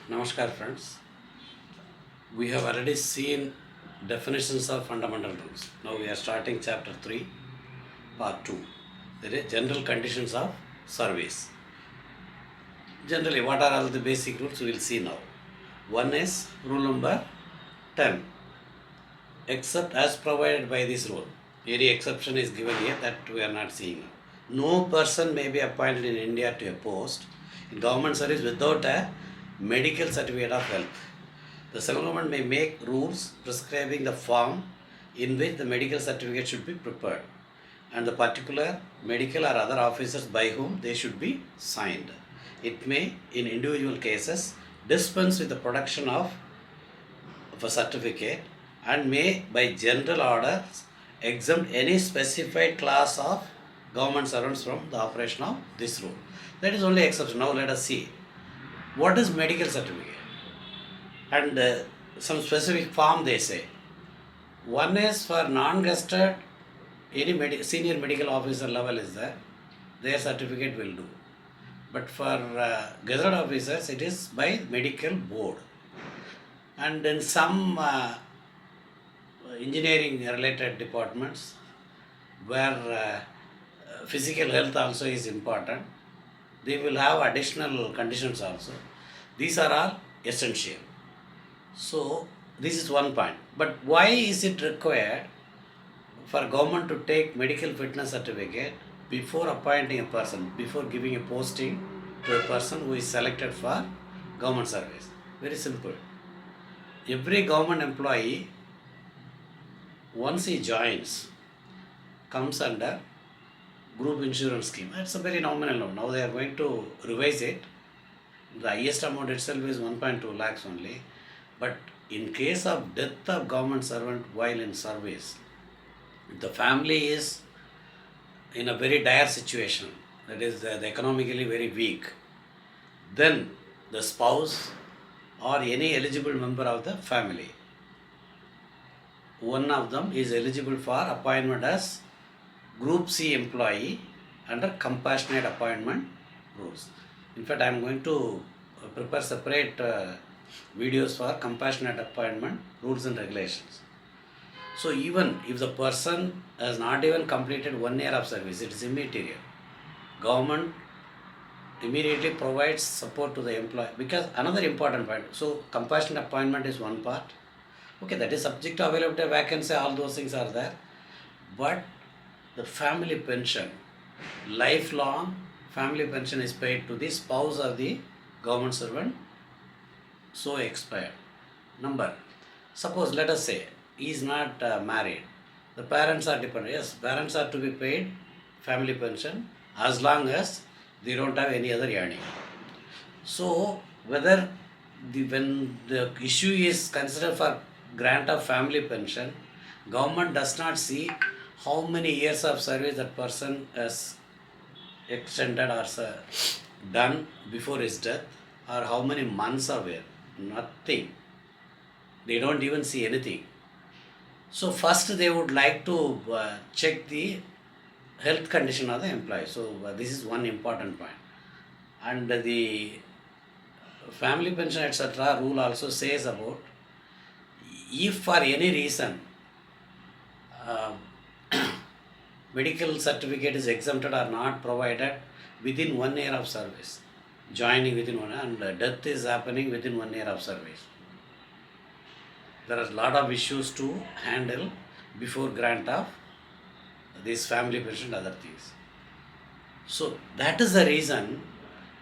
Namaskar friends. We have already seen definitions of fundamental rules. Now we are starting chapter 3, part 2. That is general conditions of service. Generally, what are all the basic rules we will see now. One is rule number 10. Except as provided by this rule. Any exception is given here that we are not seeing now. No person may be appointed in India to a post in government service without a medical certificate of health. The central government may make rules prescribing the form in which the medical certificate should be prepared and the particular medical or other officers by whom they should be signed. It may, in individual cases, dispense with the production of a certificate and may, by general orders, exempt any specified class of government servants from the operation of this rule. That is only exception. Now let us see. What is medical certificate? And some specific form they say. One is for non-gazetted, any senior medical officer level is there, their certificate will do. But for gazetted officers, it is by medical board. And in some engineering related departments where physical health also is important, they will have additional conditions also. These are all essential. So this is one point. But why is it required for government to take medical fitness certificate before appointing a person, before giving a posting to a person who is selected for government service? Very simple. Every government employee, once he joins, comes under group insurance scheme. It's a very nominal amount. Now they are going to revise it. The highest amount itself is 1.2 lakhs only. But in case of death of government servant while in service, the family is in a very dire situation, that is the economically very weak, then the spouse or any eligible member of the family, one of them is eligible for appointment as Group C employee under compassionate appointment rules. In fact, I am going to prepare separate videos for compassionate appointment rules and regulations. So even if the person has not even completed 1 year of service, it is immaterial. Government immediately provides support to the employee, because another important point. So compassionate appointment is one part. Okay, that is subject to availability, vacancy, all those things are there. But the family pension, lifelong family pension is paid to the spouse of the government servant so expired. Suppose let us say he is not married, the parents are dependent. Yes, parents are to be paid family pension as long as they don't have any other earning. So whether when the issue is considered for grant of family pension, government does not see how many years of service that person has extended or done before his death, or how many months of it. Nothing. They don't even see anything. So first they would like to check the health condition of the employee. So this is one important point. And the family pension etc. rule also says about, if for any reason medical certificate is exempted or not provided within 1 year of service, joining within 1 year, and death is happening within 1 year of service, there are a lot of issues to handle before grant of this family pension and other things. So that is the reason.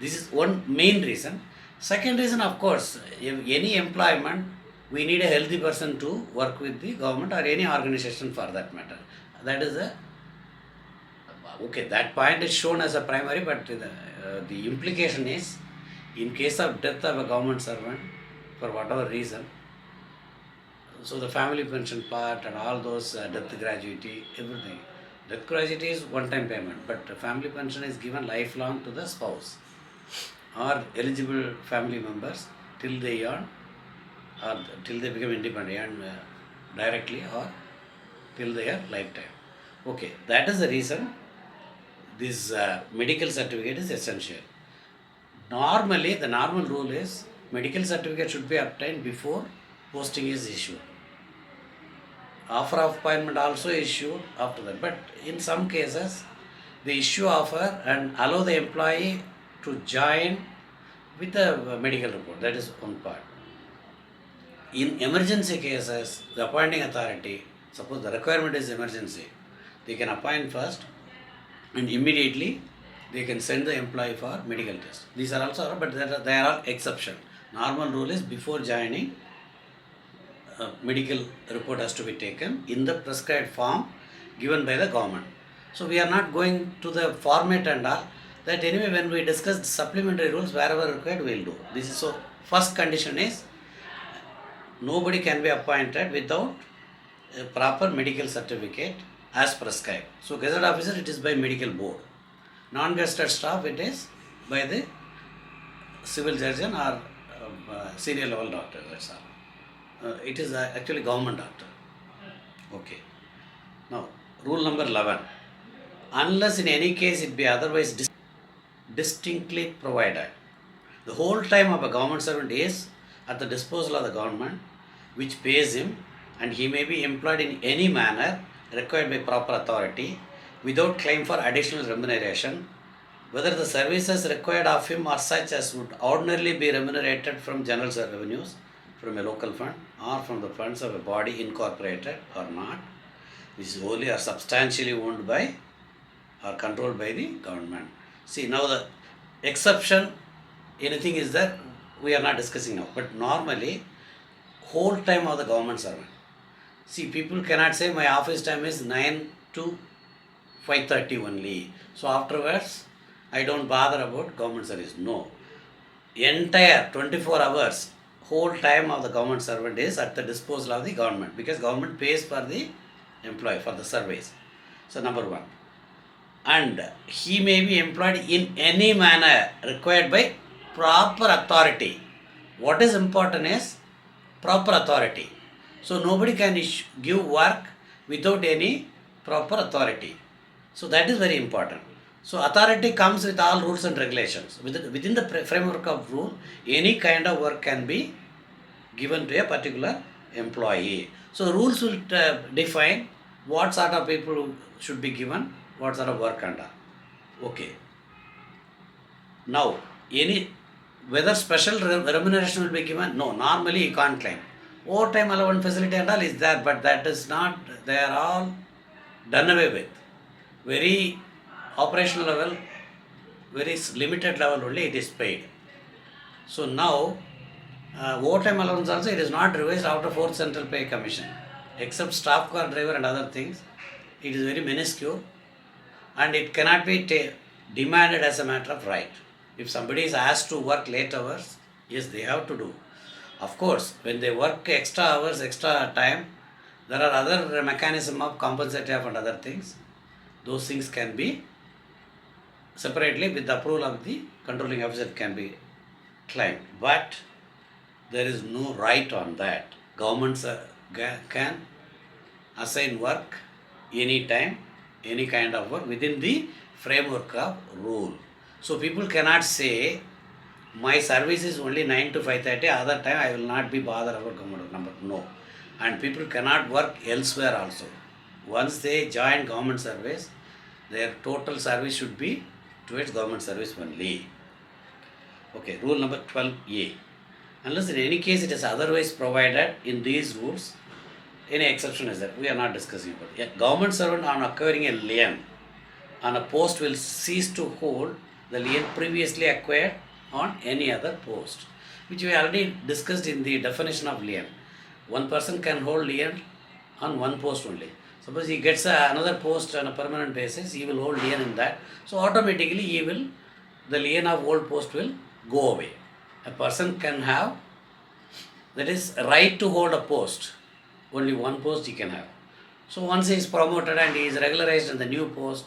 This is one main reason. Second reason, of course, if any employment, we need a healthy person to work with the government or any organization for that matter. That is okay, that point is shown as a primary, but the implication is, in case of death of a government servant for whatever reason, so the family pension part and all those death gratuity, everything. Death gratuity is one-time payment, but family pension is given lifelong to the spouse or eligible family members till they earn, or till they become independent, earn directly or till their lifetime. Okay, that is the reason this medical certificate is essential. Normally, the normal rule is medical certificate should be obtained before posting is issued. Offer of appointment also issued after that. But in some cases, they issue offer and allow the employee to join with a medical report. That is one part. In emergency cases, the appointing authority, suppose the requirement is emergency, they can appoint first and immediately they can send the employee for medical test. These are also, but they are all exception. Normal rule is before joining, medical report has to be taken in the prescribed form given by the government. So we are not going to the format and all that. Anyway, when we discuss supplementary rules, wherever required, we will do. This is so. First condition is nobody can be appointed without a proper medical certificate as prescribed. So gazette officer, it is by medical board. Non-gazetted staff, it is by the civil surgeon or senior level doctor. That's all. It is actually government doctor. Okay. Now, rule number 11. Unless in any case it be otherwise distinctly provided, the whole time of a government servant is at the disposal of the government, which pays him, and he may be employed in any manner required by proper authority without claim for additional remuneration, whether the services required of him are such as would ordinarily be remunerated from general revenues, from a local fund, or from the funds of a body incorporated or not, which is wholly or substantially owned by or controlled by the government. See, now the exception, anything is there, we are not discussing now. But normally, whole time of the government servant. See, people cannot say my office time is 9 to 5:30 only. So afterwards, I don't bother about government service. No. Entire 24 hours, whole time of the government servant is at the disposal of the government, because government pays for the employee, for the service. So number one. And he may be employed in any manner required by proper authority. What is important is proper authority. So nobody can give work without any proper authority. So that is very important. So authority comes with all rules and regulations. Within the framework of rule, any kind of work can be given to a particular employee. So rules will define what sort of people should be given, what sort of work under. Okay. Now, whether special remuneration will be given? No, normally you can't claim. Overtime allowance facility and all is there, but that is not, they are all done away with. Very operational level, very limited level only it is paid. So now, overtime allowance also, it is not revised after 4th Central Pay Commission. Except staff car driver and other things, it is very minuscule and it cannot be demanded as a matter of right. If somebody is asked to work late hours, yes, they have to do. Of course, when they work extra hours, extra time, there are other mechanism of compensative and other things. Those things can be separately with the approval of the controlling officer can be claimed. But there is no right on that. Governments can assign work anytime, any kind of work within the framework of rule. So people cannot say my service is only 9 to 5:30, other time I will not be bothered about government number. No. And people cannot work elsewhere also. Once they join government service, their total service should be towards government service only. Okay, rule number 12A. Unless in any case it is otherwise provided in these rules, any exception is there. We are not discussing about it. A government servant on acquiring a lien on a post will cease to hold the lien previously acquired on any other post, which we already discussed in the definition of lien. One person can hold lien on one post only. Suppose he gets another post on a permanent basis, he will hold lien in that. So automatically the lien of old post will go away. A person can have, that is, right to hold a post. Only one post he can have. So once he is promoted and he is regularized in the new post,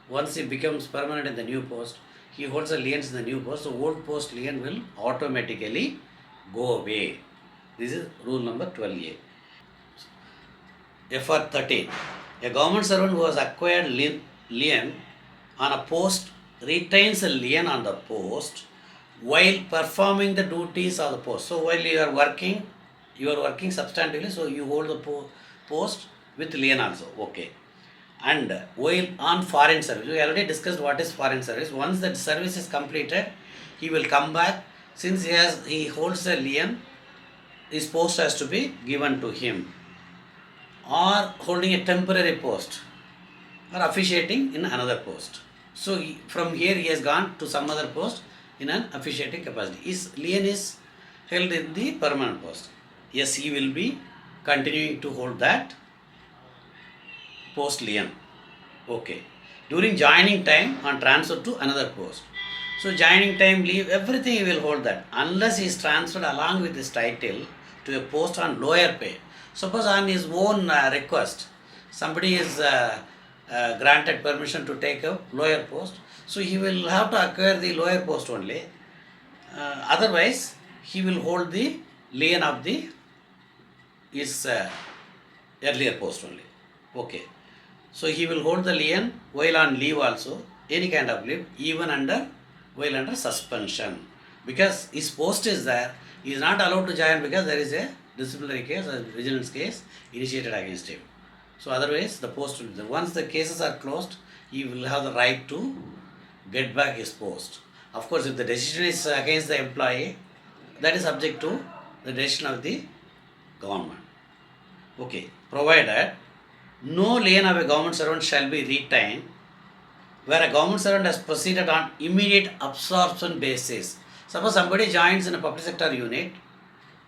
once he becomes permanent in the new post, he holds the liens in the new post, so old post lien will automatically go away. This is rule number 12A. FR 13. A government servant who has acquired lien on a post retains a lien on the post while performing the duties of the post. So while you are working substantively, so you hold the post with lien also. Okay. And while on foreign service, we already discussed what is foreign service. Once that service is completed, he will come back. Since he holds a lien, his post has to be given to him, or holding a temporary post, or officiating in another post. So from here he has gone to some other post in an officiating capacity. His lien is held in the permanent post. Yes, he will be continuing to hold that post lien. Okay. During joining time on transfer to another post. So joining time, leave, everything he will hold that, unless he is transferred along with his title to a post on lower pay. Suppose on his own request, somebody is granted permission to take a lower post, so he will have to acquire the lower post only. Otherwise, he will hold the lien of the his earlier post only. Okay. So he will hold the lien while on leave also, any kind of leave, even while under suspension. Because his post is there, he is not allowed to join because there is a disciplinary case or vigilance case initiated against him. So otherwise the post will be there. Once the cases are closed, he will have the right to get back his post. Of course, if the decision is against the employee, that is subject to the decision of the government. Okay, provided no lien of a government servant shall be retained where a government servant has proceeded on immediate absorption basis. Suppose somebody joins in a public sector unit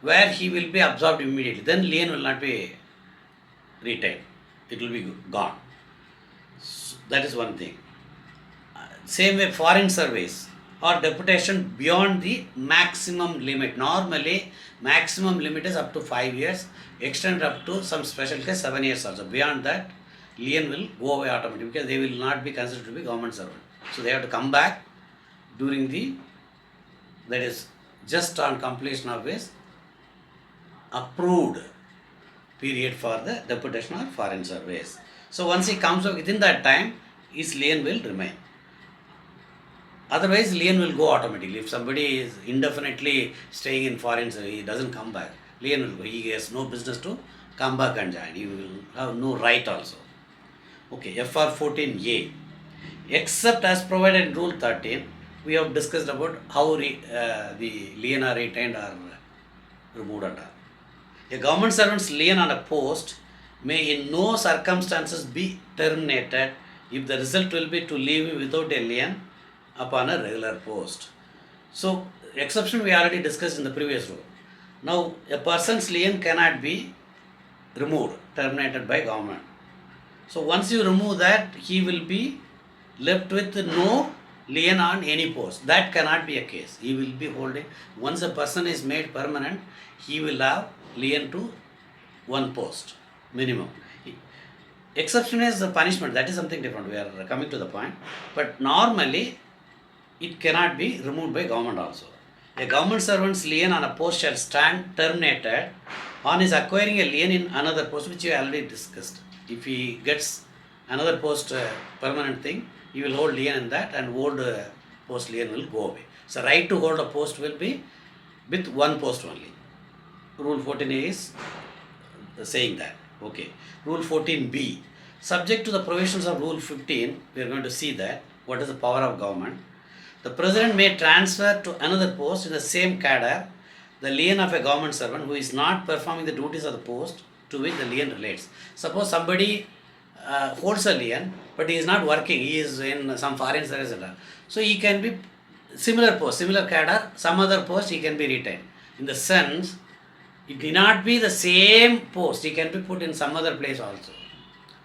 where he will be absorbed immediately, then lien will not be retained. It will be gone. So that is one thing. Same way, foreign service or deputation beyond the maximum limit. Normally, maximum limit is up to 5 years, extended up to some special case 7 years also. Beyond that, lien will go away automatically because they will not be considered to be government servant. So they have to come back during that is just on completion of his approved period for the deputation or foreign service. So once he comes up within that time, his lien will remain. Otherwise, lien will go automatically. If somebody is indefinitely staying in foreign service, he doesn't come back, lien will go. He has no business to come back and join. He will have no right also. Okay, FR 14A. Except as provided in Rule 13, we have discussed about how the lien are retained or removed and all. A government servant's lien on a post may in no circumstances be terminated if the result will be to leave him without a lien upon a regular post. So, exception we already discussed in the previous rule. Now, a person's lien cannot be removed, terminated by government. So, once you remove that, he will be left with no lien on any post. That cannot be a case. He will be holding, once a person is made permanent, he will have lien to one post minimum. Exception is the punishment. That is something different. We are coming to the point. But normally, it cannot be removed by government also. A government servant's lien on a post shall stand terminated on his acquiring a lien in another post, which we already discussed. If he gets another post permanent thing, he will hold lien in that, and old post lien will go away. So right to hold a post will be with one post only. Rule 14A is saying that. Okay. Rule 14B. Subject to the provisions of Rule 15, we are going to see that what is the power of government. The President may transfer to another post in the same cadre the lien of a government servant who is not performing the duties of the post to which the lien relates. Suppose somebody holds a lien, but he is not working, he is in some foreign service, so he can be similar post, similar cadre, some other post he can be retained. In the sense, it may not be the same post, he can be put in some other place also.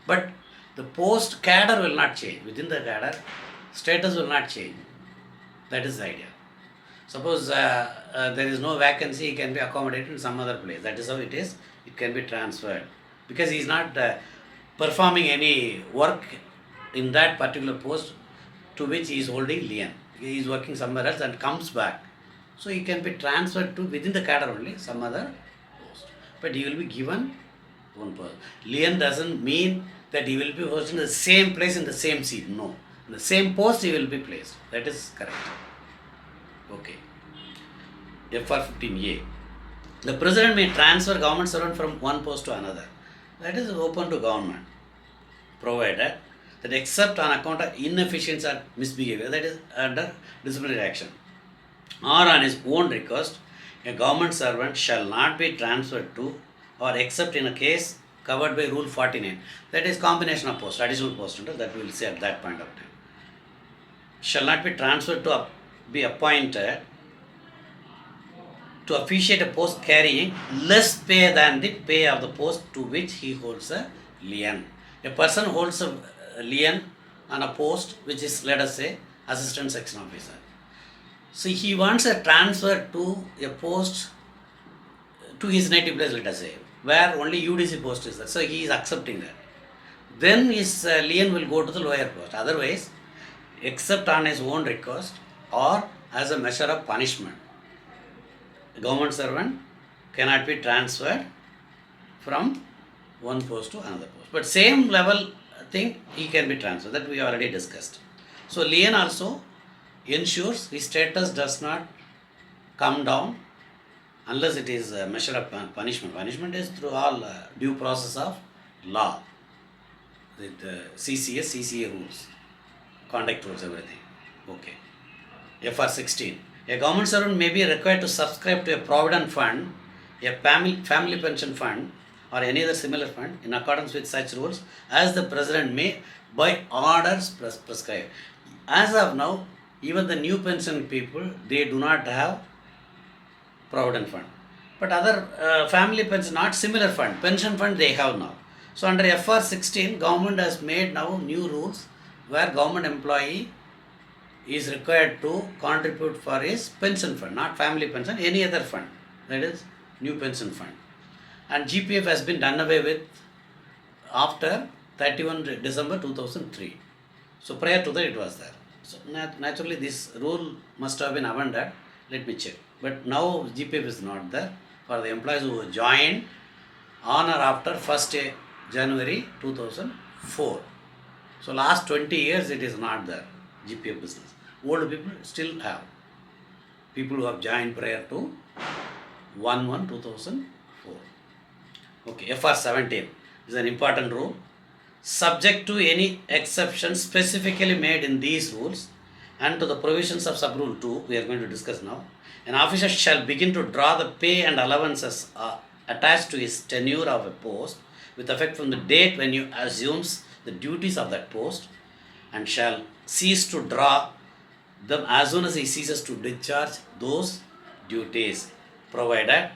But the post cadre will not change. Within the cadre, status will not change. That is the idea. Suppose there is no vacancy, he can be accommodated in some other place. That is how it is. It can be transferred. Because he is not performing any work in that particular post to which he is holding lien. He is working somewhere else and comes back. So he can be transferred to within the cadre only, some other post. But he will be given one post. Lien doesn't mean that he will be hosting the same place in the same seat. No. In the same post he will be placed. That is correct. Okay. FR 15A. The president may transfer government servant from one post to another. That is open to government, provided that except on account of inefficiency or misbehavior, that is under disciplinary action, or on his own request, a government servant shall not be transferred to or except in a case covered by Rule 49. That is combination of post, additional post, that we will see at that point of time. Shall not be transferred to be appointed to officiate a post carrying less pay than the pay of the post to which he holds a lien. A person holds a lien on a post which is, let us say, assistant section officer. So he wants a transfer to a post to his native place, let us say, where only UDC post is there. So he is accepting that. Then his lien will go to the lower post. Otherwise, except on his own request or as a measure of punishment, a government servant cannot be transferred from one post to another post. But same level thing, he can be transferred. That we already discussed. So lien also ensures his status does not come down unless it is a measure of punishment. Punishment is through all due process of law, with CCS, CCA rules, conduct rules, everything. Okay. FR 16. A government servant may be required to subscribe to a provident fund, a family pension fund, or any other similar fund in accordance with such rules as the president may by orders prescribe. As of now, even the new pension people, they do not have provident fund. But other family pension, not similar fund, pension fund they have now. So under FR 16, government has made now new rules where government employee is required to contribute for his pension fund, not family pension, any other fund, that is new pension fund. And GPF has been done away with after 31 December 2003. So prior to that it was there. So naturally this rule must have been amended. Let me check. But now GPF is not there for the employees who joined on or after 1st January 2004. So last 20 years it is not there, GPF business. Old people still have. People who have joined prior to 1/1/2004. Okay, FR 17 is an important rule. Subject to any exception specifically made in these rules and to the provisions of sub-rule 2, we are going to discuss now, an officer shall begin to draw the pay and allowances attached to his tenure of a post with effect from the date when he assumes the duties of that post, and shall cease to draw them as soon as he ceases to discharge those duties, provided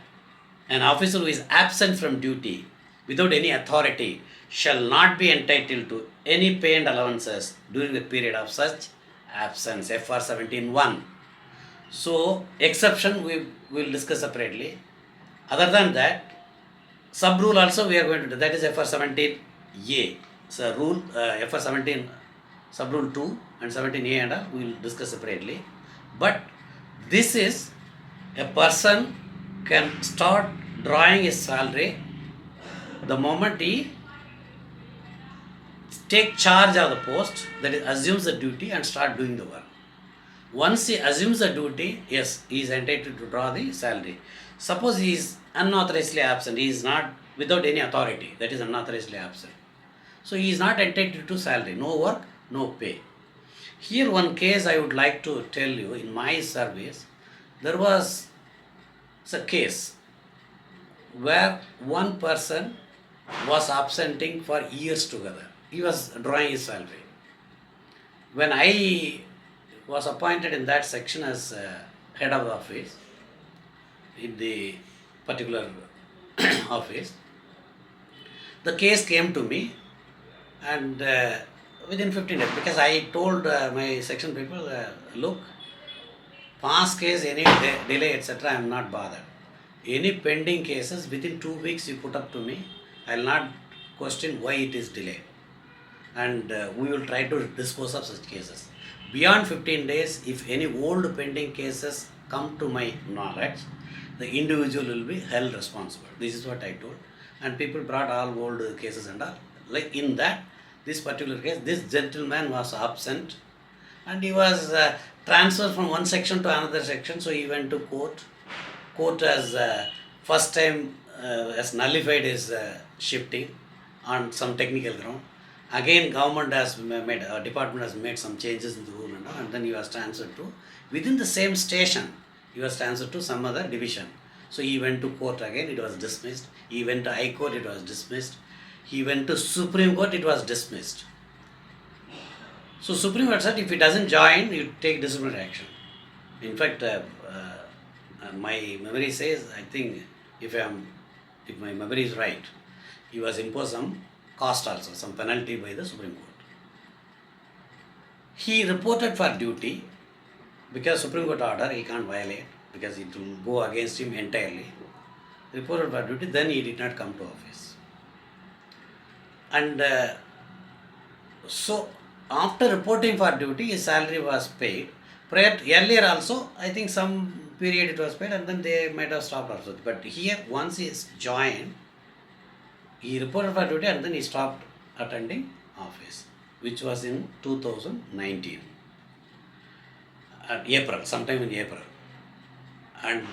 an officer who is absent from duty without any authority shall not be entitled to any pay and allowances during the period of such absence. FR 17(1). So exception we will discuss separately. Other than that, sub rule also we are going to do, that is FR 17A. So rule FR 17 sub rule 2 and 17A and all we will discuss separately. But this is a person can start drawing his salary the moment he take charge of the post, that is assumes the duty and start doing the work. Once he assumes the duty, yes, he is entitled to draw the salary. Suppose he is unauthorizedly absent, he is not without any authority, that is unauthorizedly absent. So he is not entitled to salary, no work, no pay. Here one case I would like to tell you, in my service, there was a case where one person was absenting for years together. He was drawing his salary. When I was appointed in that section as head of the office, in the particular office, the case came to me, and within 15 days, because I told my section people, look, past case, any delay, etc., I am not bothered. Any pending cases, within 2 weeks you put up to me, I will not question why it is delayed. And we will try to dispose of such cases. Beyond 15 days, if any old pending cases come to my knowledge, the individual will be held responsible. This is what I told. And people brought all old cases and all. Like in that, this particular case, this gentleman was absent and he was transferred from one section to another section, so he went to court court has first time has nullified his shifting on some technical ground. Again, government has made, department has made some changes in the rule and all, and then he was transferred to, within the same station, he was transferred to some other division. So he went to court again, it was dismissed. He went to High Court, it was dismissed. He went to Supreme Court, it was dismissed. So Supreme Court said if he doesn't join, you take disciplinary action. In fact, my memory says, I think if my memory is right, he was imposed some cost also, some penalty by the Supreme Court. He reported for duty because Supreme Court order he can't violate because it will go against him entirely. Reported for duty, then he did not come to office. And so after reporting for duty, his salary was paid. Earlier also, I think some period it was paid and then they might have stopped also. But here, once he is joined, he reported for duty and then he stopped attending office, which was in 2019. April, sometime in April. And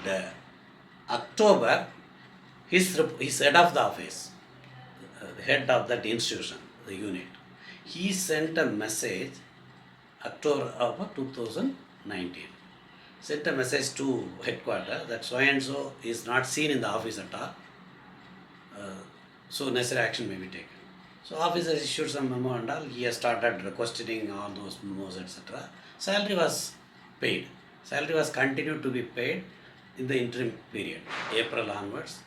October, his head of the office, the head of that institution, the unit, he sent a message October of 2019. Sent a message to headquarters that so and so is not seen in the office at all. So necessary action may be taken. So officers issued some memo and all. He has started questioning all those memos, etc. Salary was paid. Salary was continued to be paid in the interim period, April onwards.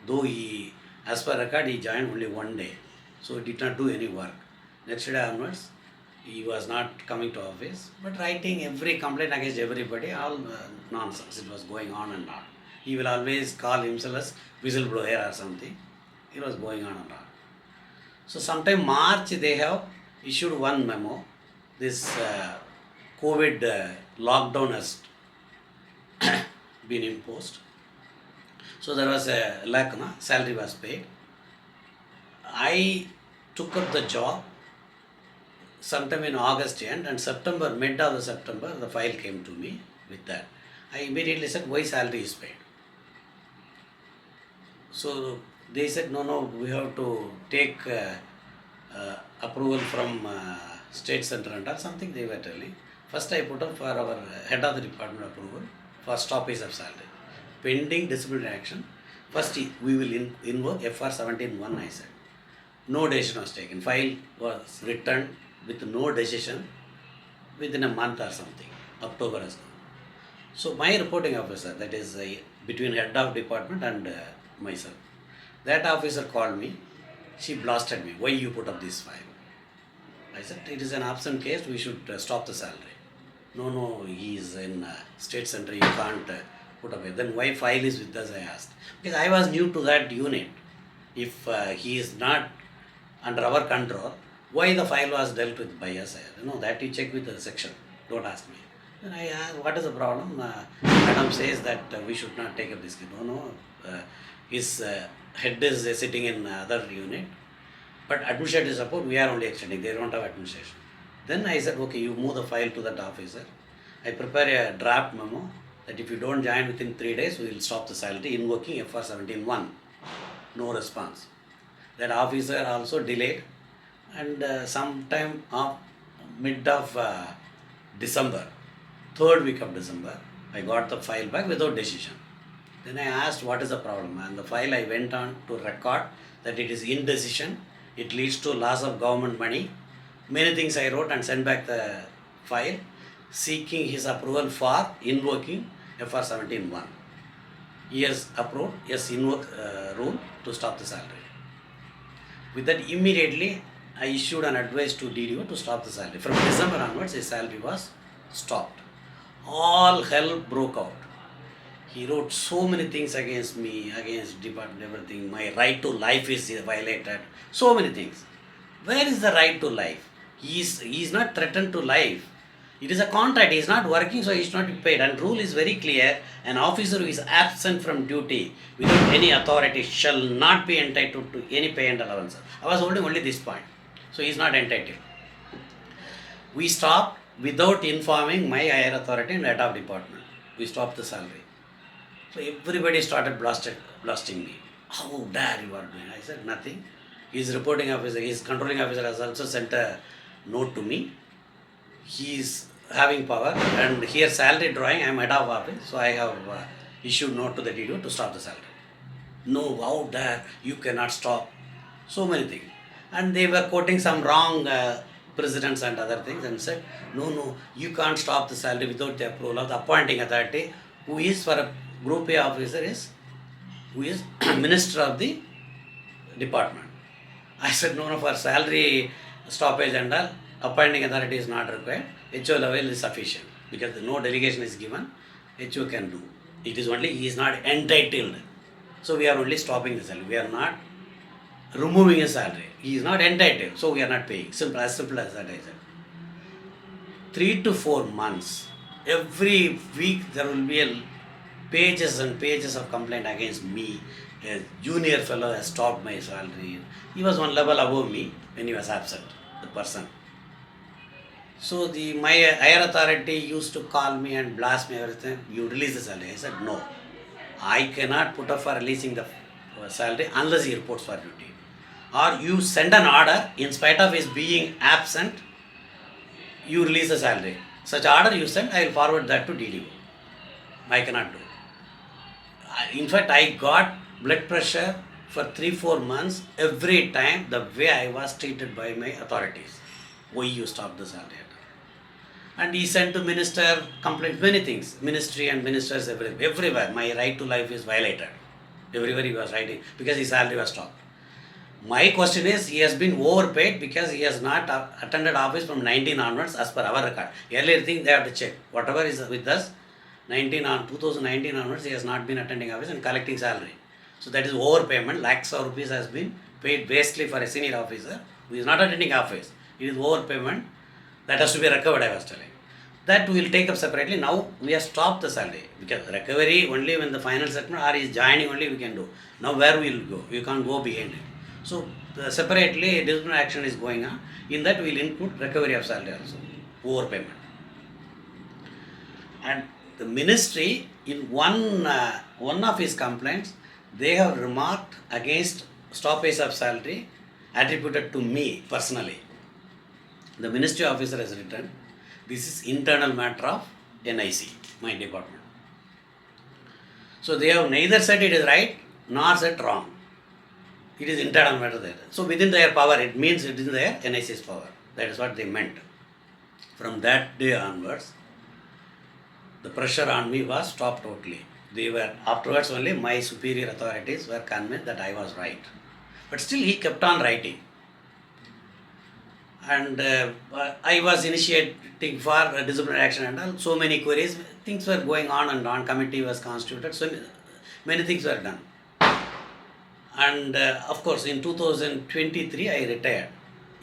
Though he, as per record, he joined only one day. So he did not do any work. Next day onwards, he was not coming to office, but writing every complaint against everybody, all nonsense. It was going on and on. He will always call himself as whistleblower or something. It was going on and on. So sometime March they have issued one memo. This COVID lockdown has been imposed. So there was a lack, salary was paid. I took up the job sometime in August end, and September, mid of the September, the file came to me with that. I immediately said, why salary is paid? So they said, no, we have to take approval from state center and all, something they were telling. First I put up for our head of the department approval for stoppage of salary. Pending disciplinary action, first we will invoke FR 17(1), I said. No decision was taken. File was returned with no decision within a month or something. October has come. So my reporting officer, that is between head of department and myself, that officer called me. She blasted me. Why you put up this file? I said, it is an absent case. We should stop the salary. No, he is in state center. You can't put up it. Then why file is with us, I asked. Because I was new to that unit. If he is not under our control, why the file was dealt with by us? That you check with the section. Don't ask me. Then I asked, what is the problem? Madam says that we should not take up this case. No. His head is sitting in other unit. But administrative support, we are only extending. They don't have administration. Then I said, okay, you move the file to that officer. I prepare a draft memo that if you don't join within 3 days, we will stop the salary, invoking FR 17(1). No response. That officer also delayed, and sometime mid of December, 3rd week of December, I got the file back without decision. Then I asked what is the problem, and the file I went on to record that it is indecision, it leads to loss of government money. Many things I wrote and sent back the file seeking his approval for invoking FR 17(1). He has approved, yes, invoke rule to stop the salary. With that, immediately I issued an advice to DDO to stop the salary. From December onwards, his salary was stopped. All hell broke out. He wrote so many things against me, against department, everything. My right to life is violated. So many things. Where is the right to life? He is not threatened to life. It is a contract. He is not working, so he is not paid. And rule is very clear. An officer who is absent from duty without any authority shall not be entitled to any pay and allowance. I was holding only this point. So he is not entitled. We stopped without informing my higher authority and head of department. We stopped the salary. So everybody started blasting me. How dare you are doing? I said nothing. His reporting officer, his controlling officer has also sent a note to me. He is having power, and here salary drawing, I am head of office, so I have issued note to the DDO to stop the salary. No, how dare, you cannot stop. So many things. And they were quoting some wrong presidents and other things and said, no, you can't stop the salary without the approval of the appointing authority, who is for a group A officer who is minister of the department. I said, no, for salary stoppage and all, appointing authority is not required. HO level is sufficient because no delegation is given. HO can do. It is only he is not entitled. So we are only stopping the salary. We are not removing his salary. He is not entitled, so we are not paying. Simple as that, I said. 3 to 4 months. Every week there will be pages and pages of complaint against me. A junior fellow has stopped my salary. He was one level above me when he was absent, the person. So my higher authority used to call me and blast me everything. You release the salary. I said no. I cannot put up for releasing the salary unless he reports for duty. Or you send an order, in spite of his being absent, you release the salary. Such order you send, I will forward that to DDO. I cannot do. In fact, I got blood pressure for 3-4 months every time the way I was treated by my authorities. Why you stop the salary? And he sent to minister complaints, many things, ministry and ministers everywhere. My right to life is violated. Everywhere he was writing because his salary was stopped. My question is, he has been overpaid because he has not attended office from 19 onwards as per our record. Earlier thing they have to check. Whatever is with us, 2019 onwards, he has not been attending office and collecting salary. So that is overpayment. Lakhs of rupees has been paid basically for a senior officer who is not attending office. It is overpayment. That has to be recovered, I was telling. That we will take up separately. Now we have stopped the salary because recovery only when the final settlement or is joining only we can do. Now where we will go? You can't go behind it. So separately disciplinary action is going on. In that we will include recovery of salary also, overpayment. And the ministry, in one of his complaints, they have remarked against stoppage of salary attributed to me personally. The ministry officer has written, this is internal matter of NIC, my department. So they have neither said it is right nor said wrong. It is internal matter there. So within their power, it means it is their NIC's power. That is what they meant. From that day onwards, the pressure on me was stopped totally. They were, afterwards only my superior authorities were convinced that I was right. But still he kept on writing. And I was initiating for disciplinary action and all. So many queries, things were going on and on. Committee was constituted. So many things were done. And of course, in 2023, I retired.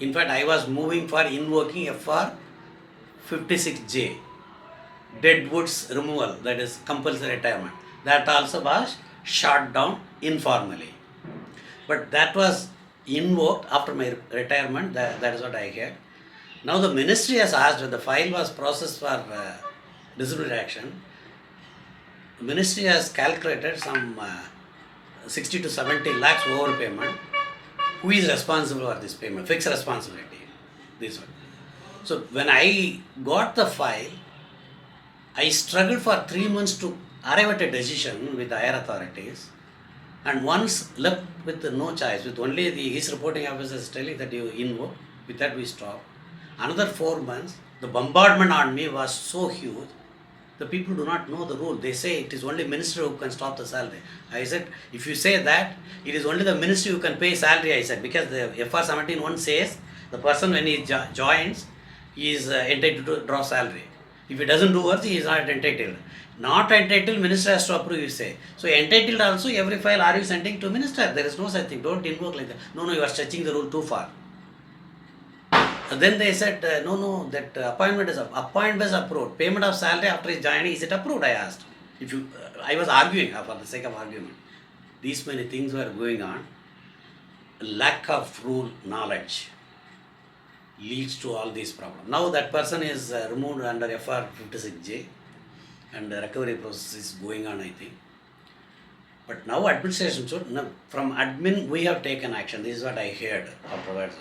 In fact, I was moving for invoking FR 56J, dead woods removal, that is compulsory retirement. That also was shot down informally. But that was invoked after my retirement, that is what I heard. Now the ministry has asked, when the file was processed for disciplinary action, the ministry has calculated some 60 to 70 lakhs overpayment. Who is responsible for this payment? Fixed responsibility. This one. So when I got the file, I struggled for 3 months to arrive at a decision with the higher authorities, and once left with no choice, with only his reporting officers telling that you invoke, with that we stopped. Another 4 months, the bombardment on me was so huge. The people do not know the rule. They say it is only minister who can stop the salary. I said, if you say that, it is only the ministry who can pay salary, I said, because the FR 17.1 says the person when he joins, he is entitled to draw salary. If he doesn't do work, he is not entitled. Not entitled, minister has to approve, you say. So entitled also, every file are you sending to minister? There is no such thing. Don't invoke like that. No, you are stretching the rule too far. Then they said, no, that appointment is approved. Payment of salary after his joining, is it approved? I asked. I was arguing for the sake of argument. These many things were going on. Lack of rule knowledge leads to all these problems. Now that person is removed under FR 56J and the recovery process is going on, I think. But now administration should, no, from admin we have taken action. This is what I heard afterwards.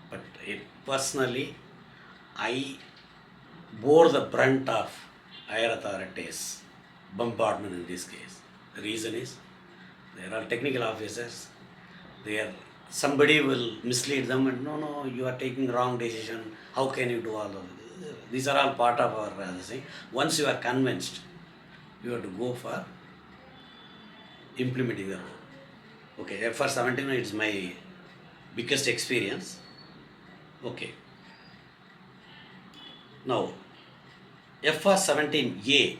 But personally, I bore the brunt of higher authorities' bombardment in this case. The reason is there are technical officers. Somebody will mislead them and no, you are taking wrong decision. How can you do all of this? These are all part of our thing. Once you are convinced, you have to go for implementing the rule. Okay, for 17 it's my biggest experience. Okay. Now, FR 17A,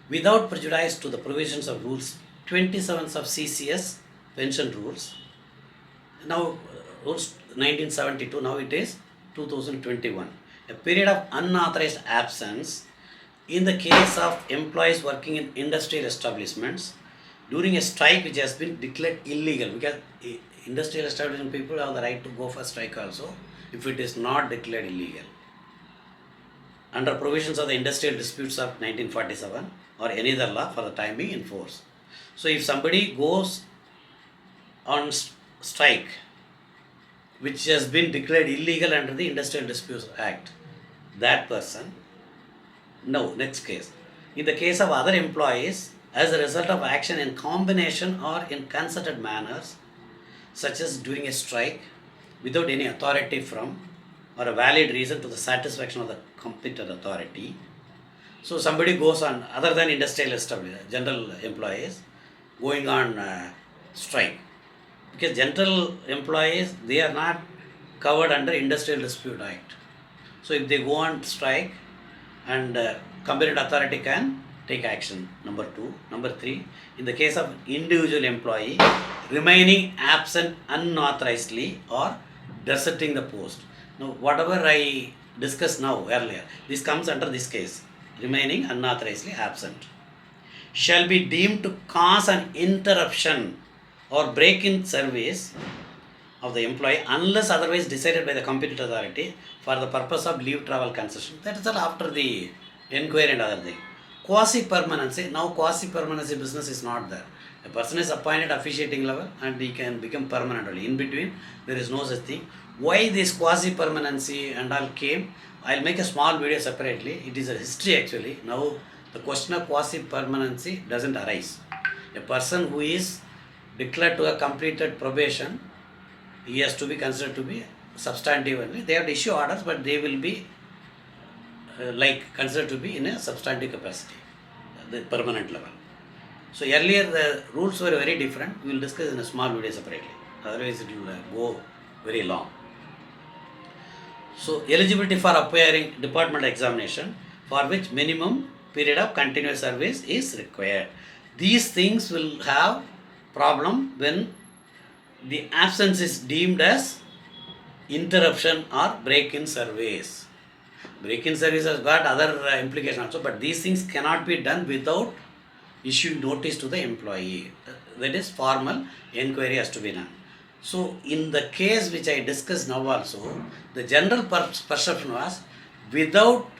without prejudice to the provisions of rules 27 of CCS pension rules. Now, rules 1972, now it is 2021. A period of unauthorized absence in the case of employees working in industrial establishments during a strike which has been declared illegal, because industrial establishment people have the right to go for strike also if it is not declared illegal under provisions of the Industrial Disputes of 1947 or any other law for the time being in force. So if somebody goes on strike which has been declared illegal under the Industrial Disputes Act, that person, no, next case. In the case of other employees, as a result of action in combination or in concerted manners, such as doing a strike without any authority from or a valid reason to the satisfaction of the competent authority. So somebody goes on, other than industrial establishment, general employees going on strike. Because general employees, they are not covered under Industrial Dispute Act. So if they go on strike and competent authority can take action, number 2. Number 3, in the case of individual employee remaining absent unauthorizedly or deserting the post. Now, whatever I discussed now earlier, this comes under this case, remaining unauthorizedly absent, shall be deemed to cause an interruption or break in service of the employee unless otherwise decided by the competent authority for the purpose of leave travel concession. That is all after the inquiry and other thing. Quasi-permanency, now quasi-permanency business is not there. A person is appointed officiating level and he can become permanent only. In between, there is no such thing. Why this quasi-permanency and all came, I'll make a small video separately. It is a history actually. Now, the question of quasi-permanency doesn't arise. A person who is declared to have completed probation, he has to be considered to be substantive only. They have to issue orders, but they will be considered to be in a substantive capacity, the permanent level. So earlier the rules were very different. We will discuss in a small video separately. Otherwise it will go very long. So eligibility for appearing department examination, for which minimum period of continuous service is required. These things will have problem when the absence is deemed as interruption or break in service. Break in service has got other implications also, but these things cannot be done without issuing notice to the employee. That is, formal inquiry has to be done. So in the case which I discussed now also, the general perception was without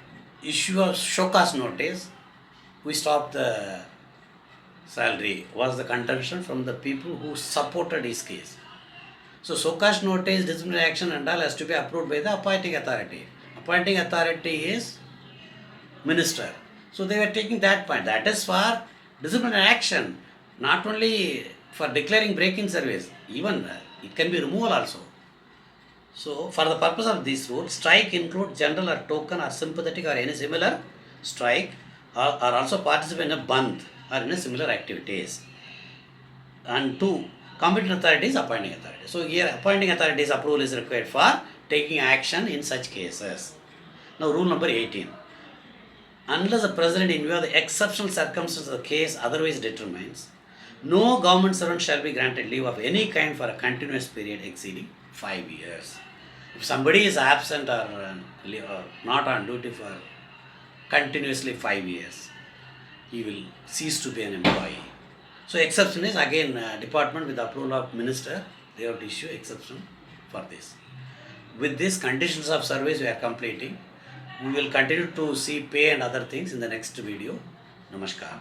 issue of show cause notice, we stopped the salary, was the contention from the people who supported his case. So show cause notice, disciplinary action and all has to be approved by the appointing authority. Appointing authority is minister. So they were taking that point. That is for disciplinary action, not only for declaring break-in service, even it can be removal also. So for the purpose of this rule, strike include general or token or sympathetic or any similar strike or also participate in a bandh or in a similar activities. And 2, competent authority is appointing authority. So here appointing authority's approval is required for taking action in such cases. Now rule number 18. Unless the president in view of the exceptional circumstances of the case otherwise determines, no government servant shall be granted leave of any kind for a continuous period exceeding 5 years. If somebody is absent or not on duty for continuously 5 years, he will cease to be an employee. So exception is again department with the approval of minister, they have to issue exception for this. With these conditions of service we are completing. We will continue to see pay and other things in the next video. Namaskar.